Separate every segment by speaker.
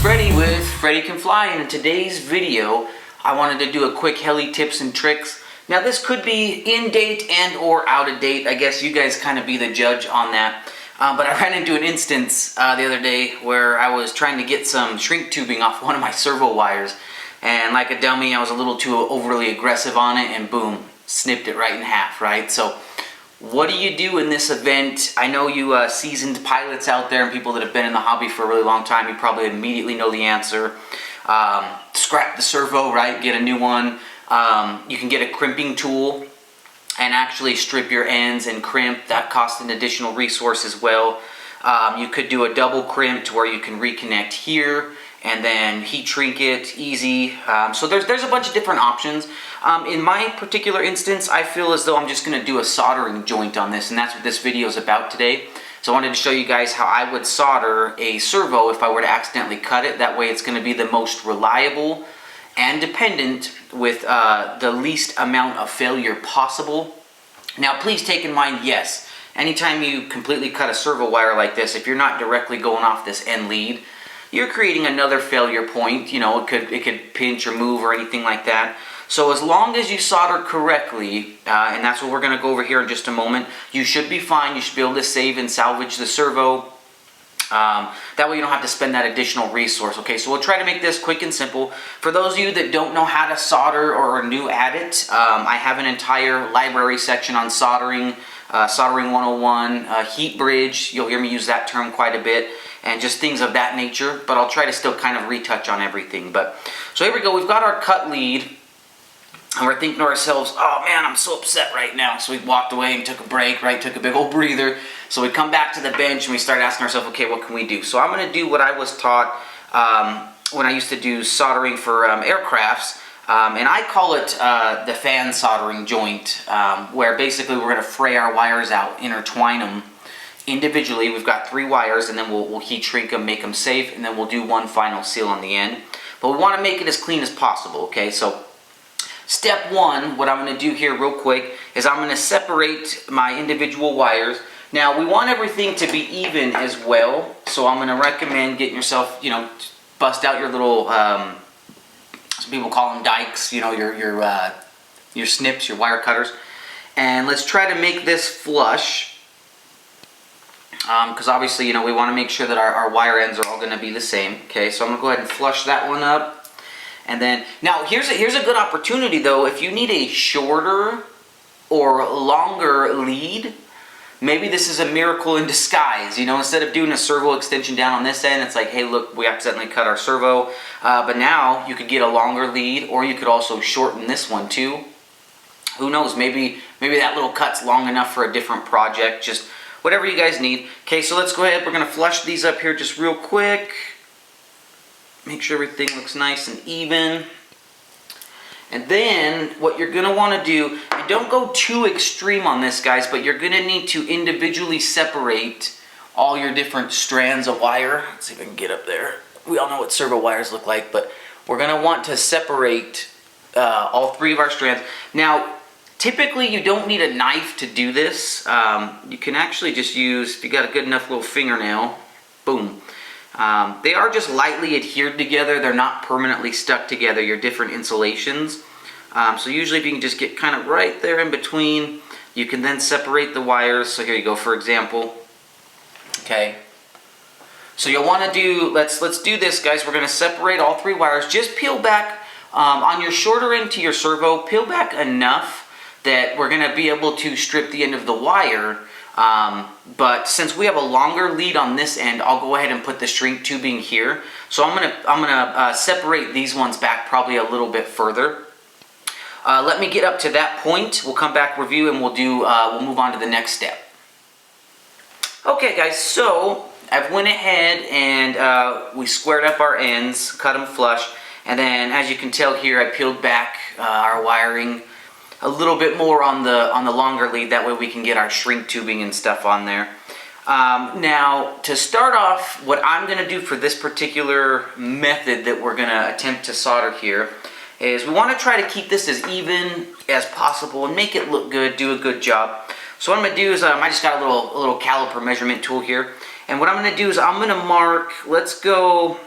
Speaker 1: Freddy with FreddyCanFly, and in today's video I wanted to do a quick heli tips and tricks. Now this could be in date and or out of date. I guess you guys kind of be the judge on that. But I ran into an instance the other day where I was trying to get some shrink tubing off one of my servo wires, and like a dummy I was a little too overly aggressive on it, and boom, snipped it right in half, right? So what do you do in this event? I know you seasoned pilots out there and people that have been in the hobby for a really long time, you probably immediately know the answer. Scrap the servo, right? Get a new one. You can get a crimping tool and actually strip your ends and crimp. That costs an additional resource as well. You could do a double crimp to where you can reconnect here and then heat shrink it, easy. So there's a bunch of different options. In my particular instance, I feel as though I'm just gonna do a soldering joint on this, and that's what this video is about today. So I wanted to show you guys how I would solder a servo if I were to accidentally cut it. That way it's gonna be the most reliable and dependent with the least amount of failure possible. Now please take in mind, yes, anytime you completely cut a servo wire like this, if you're not directly going off this end lead, you're creating another failure point. You know, it could pinch or move or anything like that. So as long as you solder correctly, and that's what we're going to go over here in just a moment, you should be fine. You should be able to save and salvage the servo. That way you don't have to spend that additional resource. Okay, so we'll try to make this quick and simple. For those of you that don't know how to solder or are new at it, I have an entire library section on soldering, Soldering 101, heat bridge. You'll hear me use that term quite a bit, and just things of that nature, but I'll try to still kind of retouch on everything. But so here we go, we've got our cut lead, and we're thinking to ourselves, oh man, I'm so upset right now. So we walked away and took a break, right? Took a big old breather. So we come back to the bench and we start asking ourselves, okay, what can we do? So I'm gonna do what I was taught when I used to do soldering for aircrafts, and I call it the fan soldering joint, where basically we're gonna fray our wires out, intertwine them individually. We've got 3 wires, and then we'll heat shrink them, make them safe, and then we'll do one final seal on the end. But we want to make it as clean as possible, okay? So step 1, what I'm going to do here real quick is I'm going to separate my individual wires. Now we want everything to be even as well, so I'm going to recommend getting yourself, you know, bust out your little, some people call them dikes, you know, your snips, your wire cutters, and let's try to make this flush. Because obviously, you know, we want to make sure that our wire ends are all going to be the same. Okay, so I'm going to go ahead and flush that one up. And then, now here's a good opportunity though. If you need a shorter or longer lead, maybe this is a miracle in disguise. You know, instead of doing a servo extension down on this end, it's like, hey look, we accidentally cut our servo. But now you could get a longer lead, or you could also shorten this one too. Who knows, maybe that little cut's long enough for a different project. Just whatever you guys need. Okay, so let's go ahead. We're going to flush these up here just real quick. Make sure everything looks nice and even. And then what you're going to want to do, and don't go too extreme on this, guys, but you're going to need to individually separate all your different strands of wire. Let's see if I can get up there. We all know what servo wires look like, but we're going to want to separate all 3 of our strands. Now, typically, you don't need a knife to do this. You can actually just use, if you got a good enough little fingernail, boom. They are just lightly adhered together. They're not permanently stuck together, your different insulations. So usually if you can just get kind of right there in between, you can then separate the wires. So here you go, for example. Okay. So you'll want to do, let's do this, guys. We're going to separate all 3 wires. Just peel back on your shorter end to your servo, peel back enough that we're going to be able to strip the end of the wire, but since we have a longer lead on this end, I'll go ahead and put the shrink tubing here. So I'm gonna separate these ones back probably a little bit further. Let me get up to that point. We'll come back, review, and we'll move on to the next step. Okay, guys. So I've went ahead and we squared up our ends, cut them flush, and then as you can tell here, I peeled back our wiring a little bit more on the longer lead. That way we can get our shrink tubing and stuff on there. Now, to start off, what I'm going to do for this particular method that we're going to attempt to solder here is we want to try to keep this as even as possible and make it look good, do a good job. So what I'm going to do is I just got a little caliper measurement tool here, and what I'm going to do is I'm going to mark, let's go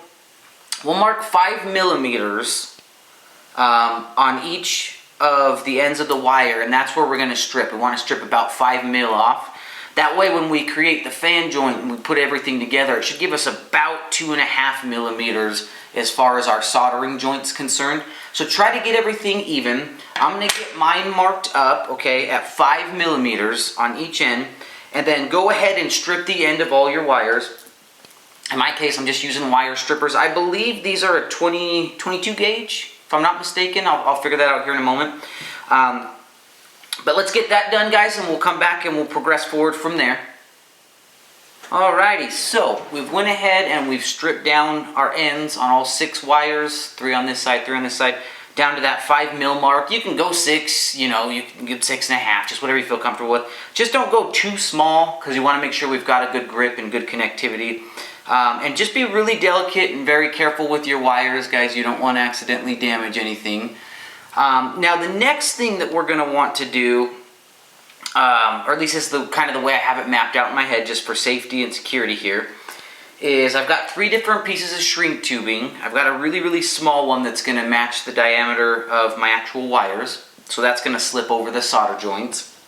Speaker 1: we'll mark 5 millimeters on each of the ends of the wire, and that's where we're going to strip. We want to strip about 5 mil off. That way when we create the fan joint and we put everything together, it should give us about 2.5 millimeters as far as our soldering joint's concerned. So try to get everything even. I'm going to get mine marked up, okay, at 5 millimeters on each end, and then go ahead and strip the end of all your wires. In my case, I'm just using wire strippers. I believe these are a 22 gauge, if I'm not mistaken. I'll figure that out here in a moment. But let's get that done, guys, and we'll come back and we'll progress forward from there. Alrighty, so we've went ahead and we've stripped down our ends on all 6 wires, 3 on this side, 3 on this side, down to that 5 mil mark. You can go 6, you know, you can get 6.5, just whatever you feel comfortable with. Just don't go too small, because you want to make sure we've got a good grip and good connectivity. And just be really delicate and very careful with your wires, guys. You don't want to accidentally damage anything. Now the next thing that we're going to want to do, or at least it's kind of the way I have it mapped out in my head just for safety and security here, is I've got 3 different pieces of shrink tubing. I've got a really, really small one that's going to match the diameter of my actual wires, so that's going to slip over the solder joints.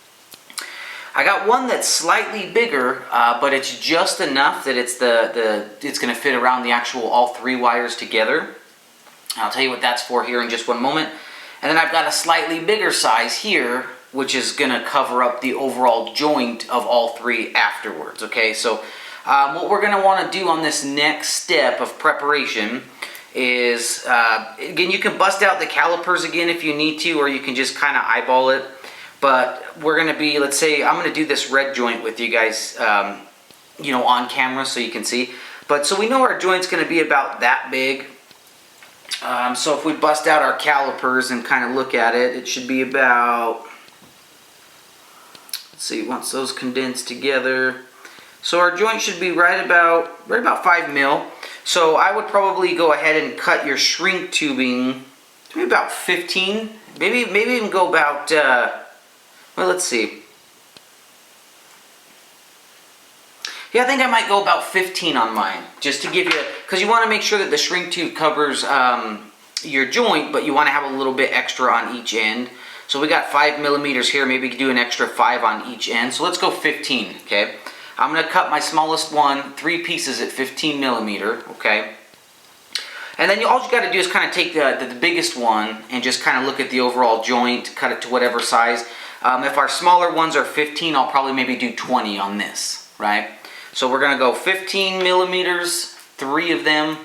Speaker 1: I got one that's slightly bigger, but it's just enough that it's going to fit around the actual all 3 wires together. I'll tell you what that's for here in just one moment. And then I've got a slightly bigger size here, which is going to cover up the overall joint of all 3 afterwards. Okay, so what we're going to want to do on this next step of preparation is, again, you can bust out the calipers again if you need to, or you can just kind of eyeball it. But we're going to be, let's say, I'm going to do this red joint with you guys, you know, on camera so you can see. But so we know our joint's going to be about that big. So if we bust out our calipers and kind of look at it, it should be about, let's see, once those condense together. So our joint should be right about 5 mil. So I would probably go ahead and cut your shrink tubing to maybe about 15. Maybe even go about, well, let's see. Yeah, I think I might go about 15 on mine, just to give you, because you want to make sure that the shrink tube covers your joint, but you want to have a little bit extra on each end. So we got 5 millimeters here, maybe do an extra 5 on each end. So let's go 15, okay? I'm going to cut my smallest one, 3 pieces at 15 millimeter, okay? And then all you got to do is kind of take the biggest one and just kind of look at the overall joint, cut it to whatever size. If our smaller ones are 15, I'll probably maybe do 20 on this, right? So we're going to go 15 millimeters, 3 of them,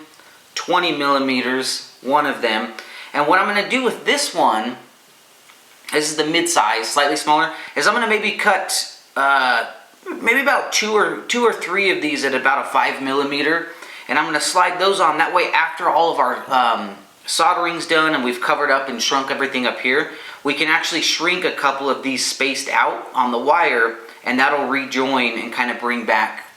Speaker 1: 20 millimeters, 1 of them. And what I'm going to do with this one, this is the mid-size, slightly smaller, is I'm going to maybe cut maybe about 2 or 3 of these at about a 5 millimeter. And I'm going to slide those on. That way, after all of our soldering's done and we've covered up and shrunk everything up here, we can actually shrink a couple of these spaced out on the wire, and that'll rejoin and kind of bring back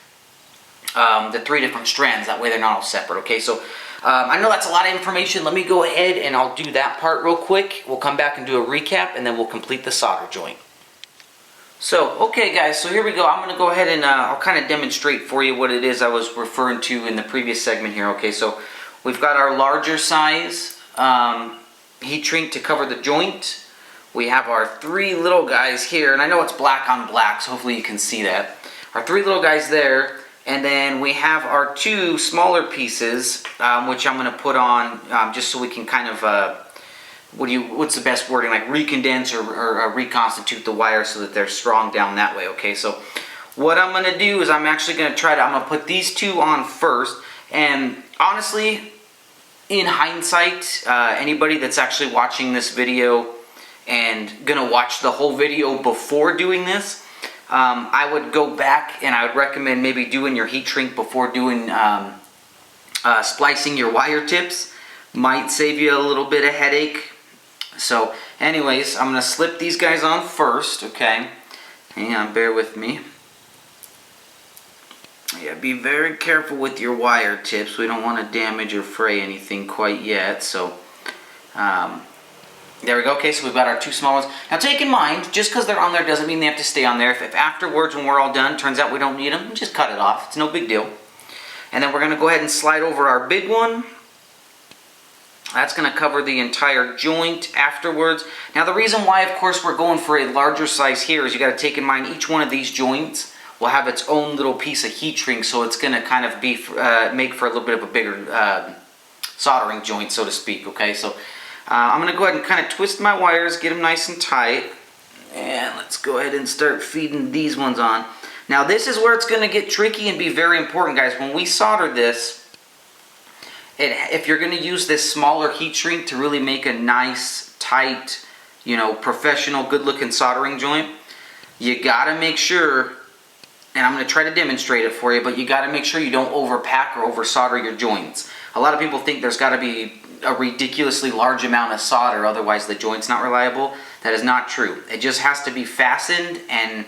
Speaker 1: the 3 different strands. That way they're not all separate, okay? So I know that's a lot of information. Let me go ahead and I'll do that part real quick. We'll come back and do a recap, and then we'll complete the solder joint. So, okay guys, so here we go. I'm going to go ahead and I'll kind of demonstrate for you what it is I was referring to in the previous segment here, okay? So we've got our larger size heat shrink to cover the joint. We have our 3 little guys here, and I know it's black on black, so hopefully you can see that. Our 3 little guys there, and then we have our 2 smaller pieces, which I'm going to put on just so we can kind of, what's the best wording, like recondense or reconstitute the wire so that they're strong down that way, okay? So what I'm going to do is I'm actually going to I'm going to put these 2 on first, and honestly, in hindsight, anybody that's actually watching this video and gonna watch the whole video before doing this, I would go back and I would recommend maybe doing your heat shrink before doing splicing your wire tips. Might save you a little bit of headache. So anyways, I'm gonna slip these guys on first, okay? Hang on, bear with me. Yeah, be very careful with your wire tips. We don't want to damage or fray anything quite yet. So there we go. Okay, so we've got our 2 small ones. Now take in mind, just because they're on there doesn't mean they have to stay on there. If afterwards, when we're all done, turns out we don't need them, just cut it off. It's no big deal. And then we're going to go ahead and slide over our big one. That's going to cover the entire joint afterwards. Now the reason why, of course, we're going for a larger size here is you got to take in mind each one of these joints will have its own little piece of heat shrink, so it's going to kind of be make for a little bit of a bigger soldering joint, so to speak. Okay, so I'm going to go ahead and kind of twist my wires, get them nice and tight, and let's go ahead and start feeding these ones on. Now this is where it's going to get tricky and be very important, guys. When we solder this, if you're going to use this smaller heat shrink to really make a nice, tight, you know, professional, good-looking soldering joint, you got to make sure, and I'm going to try to demonstrate it for you, but you got to make sure you don't overpack or over solder your joints. A lot of people think there's got to be a ridiculously large amount of solder, otherwise the joint's not reliable. That is not true. It just has to be fastened, and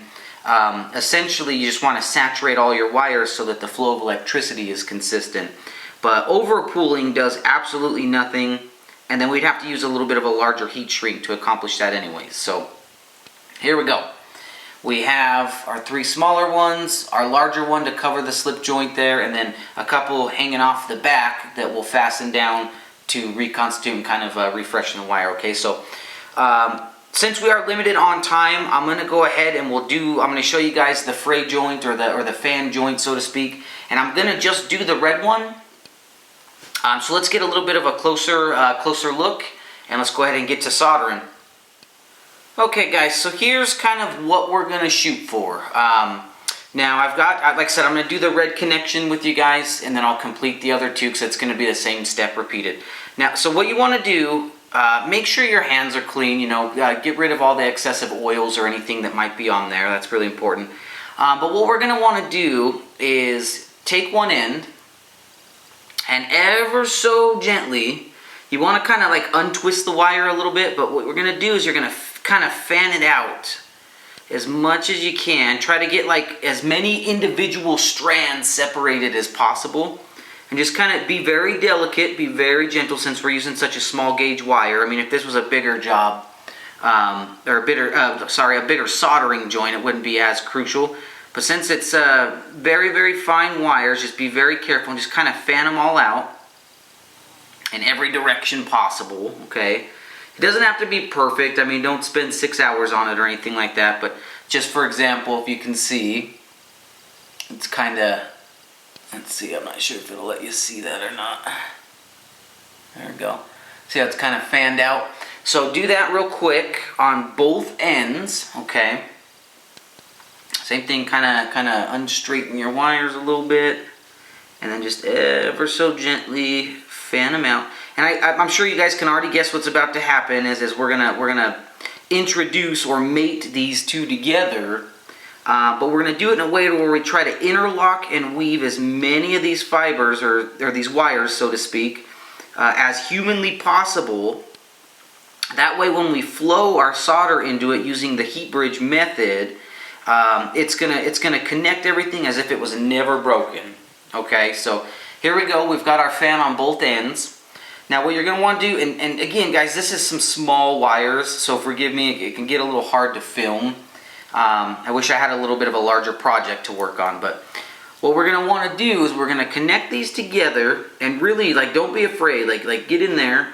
Speaker 1: essentially you just want to saturate all your wires so that the flow of electricity is consistent. But overpooling does absolutely nothing, and then we'd have to use a little bit of a larger heat shrink to accomplish that anyways. So here we go. We have our 3 smaller ones, our larger one to cover the slip joint there, and then a couple hanging off the back that will fasten down to reconstitute and kind of refreshen the wire. Okay, so since we are limited on time, I'm going to go ahead and I'm going to show you guys the fray joint or the fan joint, so to speak, and I'm going to just do the red one. So let's get a little bit of a closer look, and let's go ahead and get to soldering. Okay guys, so here's kind of what we're going to shoot for. Now I've got, like I said, I'm going to do the red connection with you guys, and then I'll complete the other 2 because it's going to be the same step repeated. Now, so what you want to do, make sure your hands are clean, you know, get rid of all the excessive oils or anything that might be on there. That's really important. But what we're going to want to do is take one end, and ever so gently, you want to kind of like untwist the wire a little bit, but what we're going to do is you're going to kind of fan it out as much as you can. Try to get like as many individual strands separated as possible, and just kind of be very delicate, be very gentle, since we're using such a small gauge wire. I mean, if this was a bigger job, or a bigger soldering joint, it wouldn't be as crucial. But since it's very, very fine wires, just be very careful and just kind of fan them all out in every direction possible, okay? It doesn't have to be perfect. I mean, don't spend 6 hours on it or anything like that, but just for example, if you can see, it's kind of, let's see, I'm not sure if it'll let you see that or not. There we go. See how it's kind of fanned out? So do that real quick on both ends, okay? Same thing, kind of unstraighten your wires a little bit, and then just ever so gently fan them out. And I'm sure you guys can already guess what's about to happen is we're gonna introduce or mate these 2 together, but we're gonna do it in a way where we try to interlock and weave as many of these fibers or these wires, so to speak, as humanly possible. That way, when we flow our solder into it using the heat bridge method, it's gonna connect everything as if it was never broken. Okay, so here we go. We've got our fan on both ends. Now what you're gonna want to do, and again guys, this is some small wires, so forgive me, it can get a little hard to film. I wish I had a little bit of a larger project to work on, but what we're gonna want to do is we're gonna connect these together, and really, like, don't be afraid, like get in there,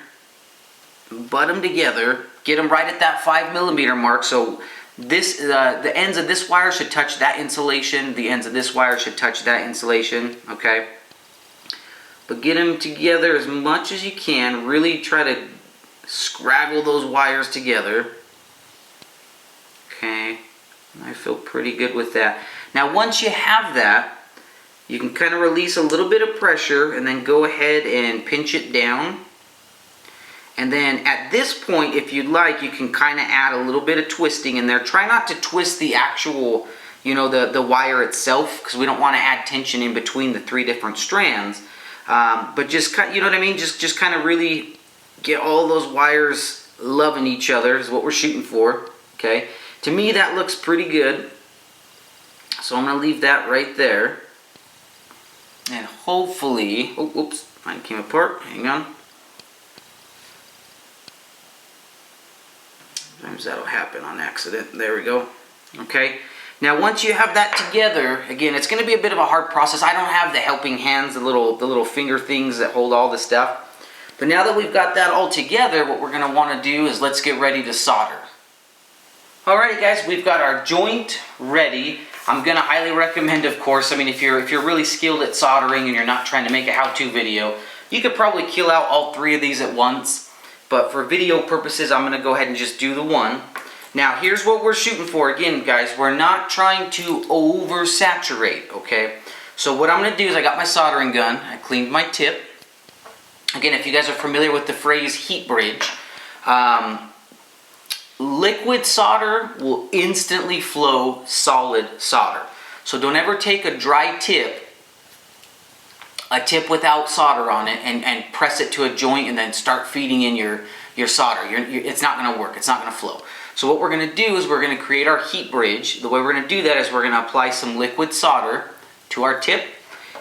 Speaker 1: butt them together, get them right at that 5mm mark. So this, the ends of this wire should touch that insulation, the ends of this wire should touch that insulation, okay? But get them together as much as you can. Really try to scrabble those wires together. Okay, I feel pretty good with that. Now once you have that, you can kind of release a little bit of pressure and then go ahead and pinch it down. And then at this point, if you'd like, you can kind of add a little bit of twisting in there. Try not to twist the actual, you know, the wire itself, because we don't want to add tension in between the 3 different strands. But just, you know what I mean? Just kind of really get all those wires loving each other is what we're shooting for. Okay. To me, that looks pretty good. So I'm going to leave that right there. And hopefully, oh, whoops, mine came apart. Hang on. Sometimes that'll happen on accident. There we go. Okay. Now once you have that together, again, it's going to be a bit of a hard process. I don't have the helping hands, the little finger things that hold all this stuff. But now that we've got that all together, what we're going to want to do is let's get ready to solder. Alrighty guys, we've got our joint ready. I'm going to highly recommend, of course, I mean if you're really skilled at soldering and you're not trying to make a how-to video, you could probably kill out all 3 of these at once. But for video purposes, I'm going to go ahead and just do the one. Now here's what we're shooting for. Again guys, we're not trying to oversaturate, okay? So what I'm going to do is I got my soldering gun, I cleaned my tip. Again, if you guys are familiar with the phrase heat bridge, liquid solder will instantly flow solid solder. So don't ever take a dry tip, a tip without solder on it, and press it to a joint and then start feeding in your solder. It's not going to work. It's not going to flow. So what we're going to do is we're going to create our heat bridge. The way we're going to do that is we're going to apply some liquid solder to our tip.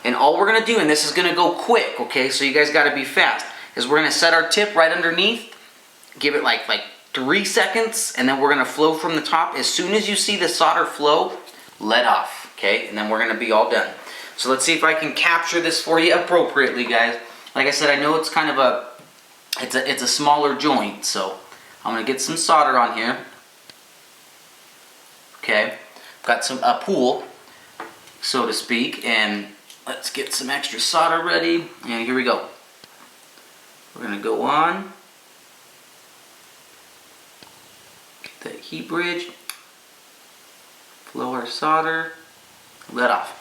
Speaker 1: And all we're going to do, and this is going to go quick, okay, so you guys got to be fast, is we're going to set our tip right underneath, give it like 3 seconds, and then we're going to flow from the top. As soon as you see the solder flow, let off, okay, and then we're going to be all done. So let's see if I can capture this for you appropriately, guys. Like I said, I know it's kind of it's a smaller joint, so I'm going to get some solder on here. Okay, got a pool, so to speak, and let's get some extra solder ready, and here we go. We're going to go on, get that heat bridge, flow our solder, let off.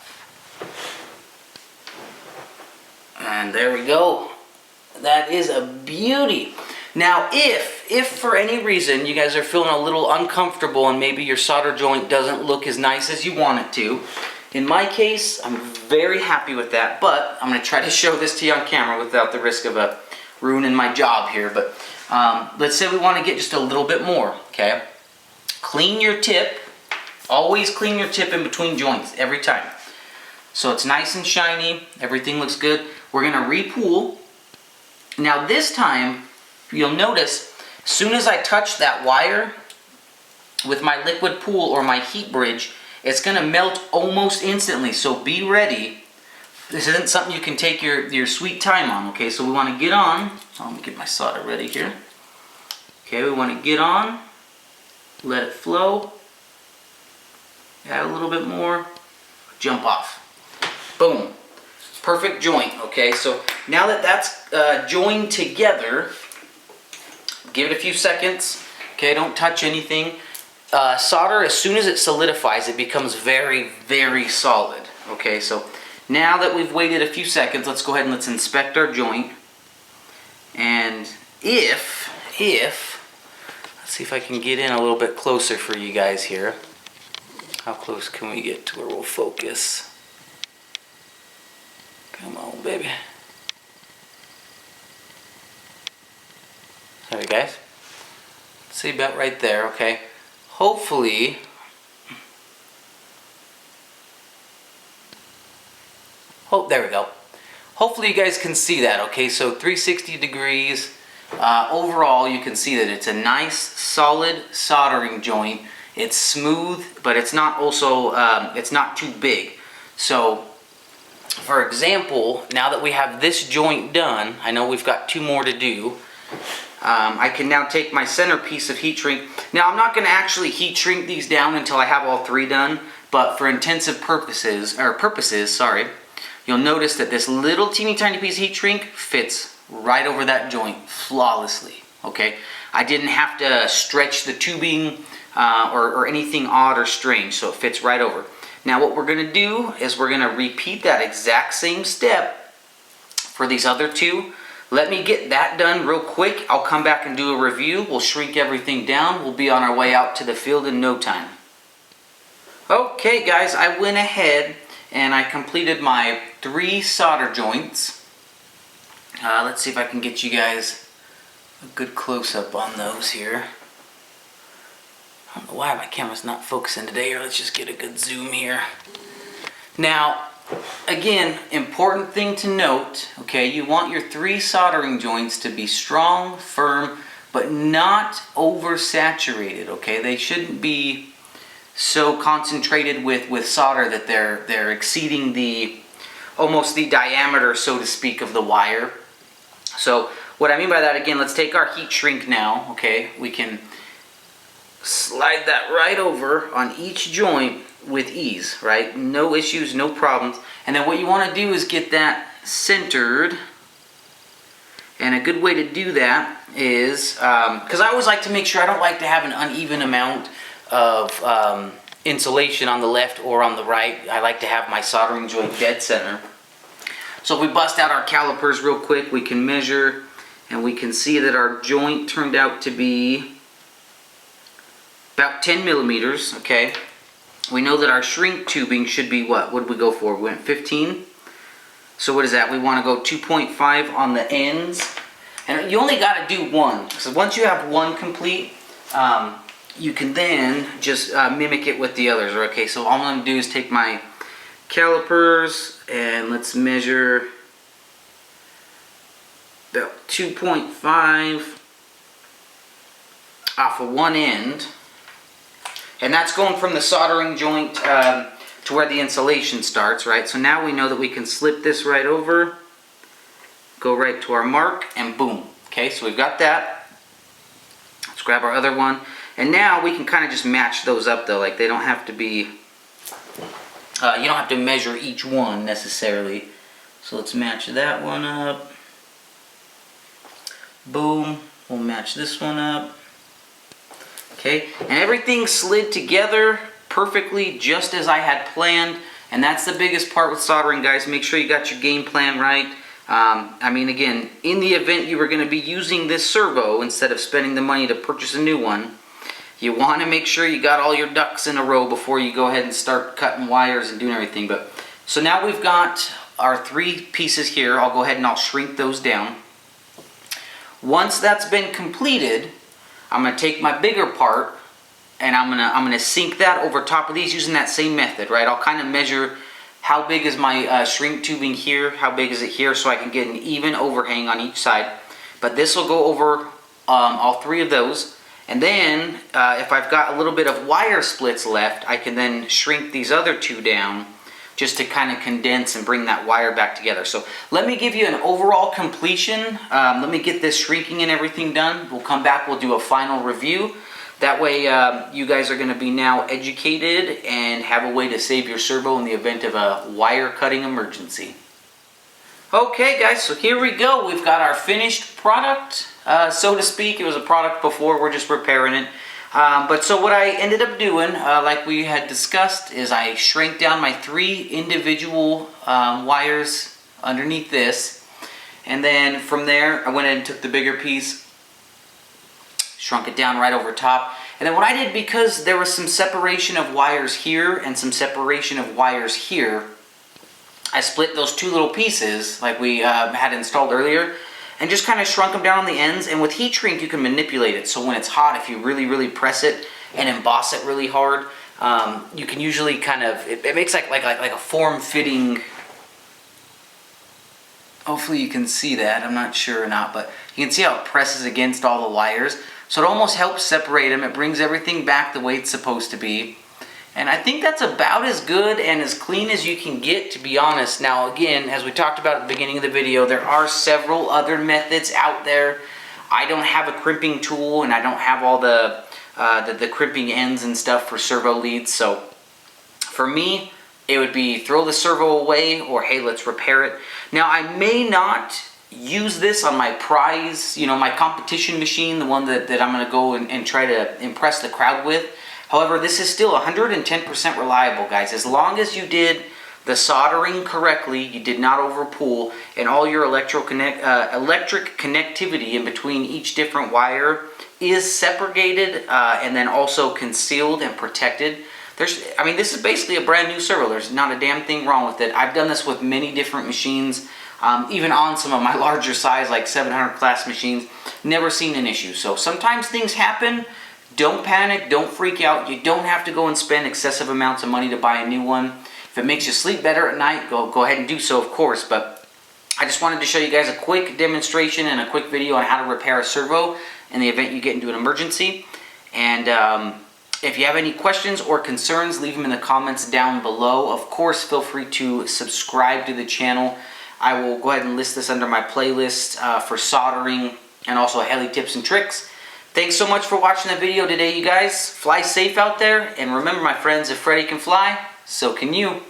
Speaker 1: And there we go. That is a beauty. Now if for any reason you guys are feeling a little uncomfortable and maybe your solder joint doesn't look as nice as you want it to, in my case, I'm very happy with that, but I'm going to try to show this to you on camera without the risk of ruining my job here. But let's say we want to get just a little bit more, okay? Clean your tip. Always clean your tip in between joints, every time. So it's nice and shiny, everything looks good. We're going to re-pool. Now this time, you'll notice, as soon as I touch that wire with my liquid pool or my heat bridge, it's going to melt almost instantly, so be ready. This isn't something you can take your sweet time on, okay? So we want to get on. Let me get my solder ready here. Okay, we want to get on, let it flow, add a little bit more, jump off. Boom. Perfect joint, okay? So now that that's joined together, give it a few seconds, okay? Don't touch anything. Solder, as soon as it solidifies, it becomes very, very solid. Okay, so now that we've waited a few seconds, let's go ahead and let's inspect our joint. And if, let's see if I can get in a little bit closer for you guys here. How close can we get to where we'll focus? Come on, baby. There, guys. See about right there, okay? Hopefully, there we go. Hopefully you guys can see that, okay? So 360 degrees. Overall, you can see that it's a nice, solid soldering joint. It's smooth, but it's not also, it's not too big. So, for example, now that we have this joint done, I know we've got 2 more to do. I can now take my center piece of heat shrink. Now I'm not going to actually heat shrink these down until I have all 3 done, but for intensive purposes, you'll notice that this little teeny tiny piece of heat shrink fits right over that joint flawlessly. Okay, I didn't have to stretch the tubing or anything odd or strange, so it fits right over. Now what we're going to do is we're going to repeat that exact same step for these other 2. Let me get that done real quick. I'll come back and do a review. We'll shrink everything down. We'll be on our way out to the field in no time. Okay guys, I went ahead and I completed my 3 solder joints. Let's see if I can get you guys a good close-up on those here. I don't know why my camera's not focusing today, here. Let's just get a good zoom here. Now, again, important thing to note, okay, you want your 3 soldering joints to be strong, firm, but not oversaturated, okay? They shouldn't be so concentrated with solder that they're exceeding almost the diameter, so to speak, of the wire. So what I mean by that, again, let's take our heat shrink now, okay? We can slide that right over on each joint with ease, right? No issues, no problems. And then what you want to do is get that centered. And a good way to do that is, because I always like to make sure, I don't like to have an uneven amount of insulation on the left or on the right. I like to have my soldering joint dead center. So if we bust out our calipers real quick, we can measure and we can see that our joint turned out to be about 10 millimeters, okay? We know that our shrink tubing should be what? What did we go for? We went 15. So what is that? We want to go 2.5 on the ends. And you only got to do one. So once you have one complete, you can then just mimic it with the others. Okay, so all I'm going to do is take my calipers and let's measure about 2.5 off of one end. And that's going from the soldering joint to where the insulation starts, right? So now we know that we can slip this right over, go right to our mark, and boom. Okay, so we've got that. Let's grab our other one. And now we can kind of just match those up though. Like they don't have to be, you don't have to measure each one necessarily. So let's match that one up. Boom. We'll match this one up. Okay, and everything slid together perfectly just as I had planned. And that's the biggest part with soldering, guys. Make sure you got your game plan right. I mean, again, in the event you were going to be using this servo instead of spending the money to purchase a new one, you want to make sure you got all your ducks in a row before you go ahead and start cutting wires and doing everything. But so now we've got our 3 pieces here. I'll go ahead and I'll shrink those down. Once that's been completed, I'm going to take my bigger part and I'm gonna sink that over top of these using that same method, right? I'll kind of measure how big is my shrink tubing here, how big is it here, so I can get an even overhang on each side. But this will go over all 3 of those. And then if I've got a little bit of wire splits left, I can then shrink these other 2 down just to kind of condense and bring that wire back together. So let me give you an overall completion. Let me get this shrinking and everything done. We'll come back, we'll do a final review. That way you guys are going to be now educated and have a way to save your servo in the event of a wire cutting emergency. Okay guys, so here we go. We've got our finished product, so to speak. It was a product before, we're just repairing it. But so what I ended up doing, like we had discussed, is I shrank down my 3 individual wires underneath this. And then from there, I went in and took the bigger piece, shrunk it down right over top. And then what I did, because there was some separation of wires here and some separation of wires here, I split those 2 little pieces like we had installed earlier and just kind of shrunk them down on the ends. And with heat shrink, you can manipulate it. So when it's hot, if you really press it and emboss it really hard, you can usually kind of, it makes like a form-fitting. Hopefully you can see that. I'm not sure or not, but you can see how it presses against all the wires. So it almost helps separate them. It brings everything back the way it's supposed to be. And I think that's about as good and as clean as you can get, to be honest. Now again, as we talked about at the beginning of the video, there are several other methods out there. I don't have a crimping tool and I don't have all the crimping ends and stuff for servo leads. So for me, it would be throw the servo away, or hey, let's repair it. Now I may not use this on my prize, my competition machine, the one that I'm going to go and try to impress the crowd with. However, this is still 110% reliable, guys. As long as you did the soldering correctly, you did not overpull, and all your electric connectivity in between each different wire is separated and then also concealed and protected. This is basically a brand new servo. There's not a damn thing wrong with it. I've done this with many different machines, even on some of my larger size, like 700 class machines. Never seen an issue. So sometimes things happen. Don't panic, don't freak out. You don't have to go and spend excessive amounts of money to buy a new one. If it makes you sleep better at night, go ahead and do so, of course. But I just wanted to show you guys a quick demonstration and a quick video on how to repair a servo in the event you get into an emergency. And if you have any questions or concerns, leave them in the comments down below. Of course, feel free to subscribe to the channel. I will go ahead and list this under my playlist for soldering and also heli tips and tricks. Thanks so much for watching the video today, you guys. Fly safe out there, and remember, my friends, if Freddy can fly, so can you.